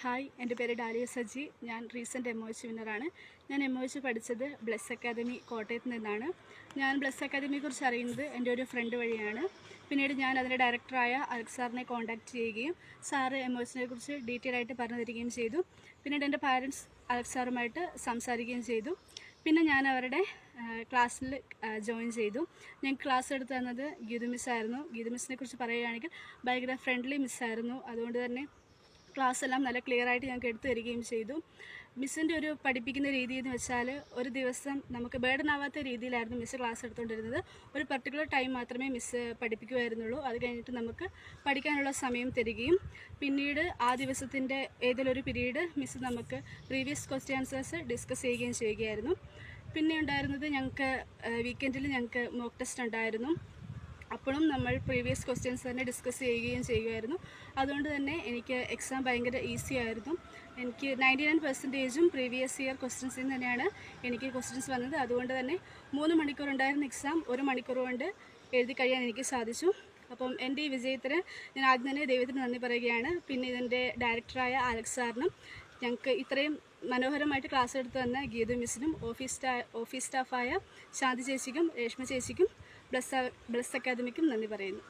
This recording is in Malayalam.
ഹായ്, എൻ്റെ പേര് ഡാലിയ സജി. ഞാൻ റീസെൻറ്റ് MOH വിന്നറാണ്. ഞാൻ MOH പഠിച്ചത് ബ്ലെസ് അക്കാദമി കോട്ടയത്ത് നിന്നാണ്. ഞാൻ ബ്ലെസ് അക്കാദമിയെക്കുറിച്ച് അറിയുന്നത് എൻ്റെ ഒരു ഫ്രണ്ട് വഴിയാണ്. പിന്നീട് ഞാൻ അതിൻ്റെ ഡയറക്ടറായ അലക്സ് സാറിനെ കോൺടാക്റ്റ് ചെയ്യുകയും സാറ് MOHനെ കുറിച്ച് ഡീറ്റെയിൽ ആയിട്ട് പറഞ്ഞു തരികയും ചെയ്തു. പിന്നീട് എൻ്റെ പാരൻസ് അലക്സ് സാറുമായിട്ട് സംസാരിക്കുകയും ചെയ്തു. പിന്നെ ഞാൻ അവരുടെ ക്ലാസ്സിൽ ജോയിൻ ചെയ്തു. ഞങ്ങൾക്ക് ക്ലാസ് എടുത്തു തന്നത് ഗീതു മിസ്സായിരുന്നു. ഗീതു മിസ്സിനെ കുറിച്ച് പറയുകയാണെങ്കിൽ ഭയങ്കര ഫ്രണ്ട്ലി മിസ്സായിരുന്നു. അതുകൊണ്ട് തന്നെ ക്ലാസ് എല്ലാം നല്ല ക്ലിയർ ആയിട്ട് ഞങ്ങൾക്ക് എടുത്തു തരികയും ചെയ്തു. മിസ്സിൻ്റെ ഒരു പഠിപ്പിക്കുന്ന രീതി എന്ന് വെച്ചാൽ ഒരു ദിവസം നമുക്ക് ബേർഡൻ ആവാത്ത രീതിയിലായിരുന്നു മിസ്സ് ക്ലാസ് എടുത്തുകൊണ്ടിരുന്നത്. ഒരു പർട്ടിക്കുലർ ടൈം മാത്രമേ മിസ്സ് പഠിപ്പിക്കുമായിരുന്നുള്ളൂ. അത് കഴിഞ്ഞിട്ട് നമുക്ക് പഠിക്കാനുള്ള സമയം തരികയും പിന്നീട് ആ ദിവസത്തിൻ്റെ ഏതെങ്കിലും ഒരു പീരീഡ് മിസ്സ് നമുക്ക് പ്രീവിയസ് ക്വസ്റ്റ്യൻ ആൻസേഴ്സ് ഡിസ്കസ് ചെയ്യുകയും ചെയ്യുകയായിരുന്നു. പിന്നെ ഉണ്ടായിരുന്നത് ഞങ്ങൾക്ക് വീക്കെൻഡിൽ ഞങ്ങൾക്ക് മോക്ക് ടെസ്റ്റ് ഉണ്ടായിരുന്നു. അപ്പോഴും നമ്മൾ പ്രീവിയസ് ക്വസ്റ്റ്യൻസ് തന്നെ ഡിസ്കസ് ചെയ്യുകയും ചെയ്യുമായിരുന്നു. അതുകൊണ്ട് തന്നെ എനിക്ക് എക്സാം ഭയങ്കര ഈസി ആയിരുന്നു. എനിക്ക് 99% പ്രീവിയസ് ഇയർ ക്വസ്റ്റ്യൻസിൽ നിന്ന് തന്നെയാണ് എനിക്ക് ക്വസ്റ്റ്യൻസ് വന്നത്. അതുകൊണ്ട് തന്നെ 3 മണിക്കൂർ ഉണ്ടായിരുന്ന എക്സാം 1 മണിക്കൂർ കൊണ്ട് എഴുതി കഴിയാൻ എനിക്ക് സാധിച്ചു. അപ്പം എൻ്റെ ഈ വിജയത്തിന് ഞാൻ ആദ്യം തന്നെ ദൈവത്തിന് നന്ദി പറയുകയാണ്. പിന്നെ ഇതിൻ്റെ ഡയറക്ടറായ അലക്സ് സാറിനും ഞങ്ങൾക്ക് ഇത്രയും മനോഹരമായിട്ട് ക്ലാസ് എടുത്തു തന്ന ഗീതു മിസ്സിനും ഓഫീസ് സ്റ്റാഫായ ശാന്തി ചേച്ചിക്കും രേഷ്മ ചേച്ചിക്കും ബ്ലെസ് അക്കാദമിക്കും നന്ദി പറയുന്നു.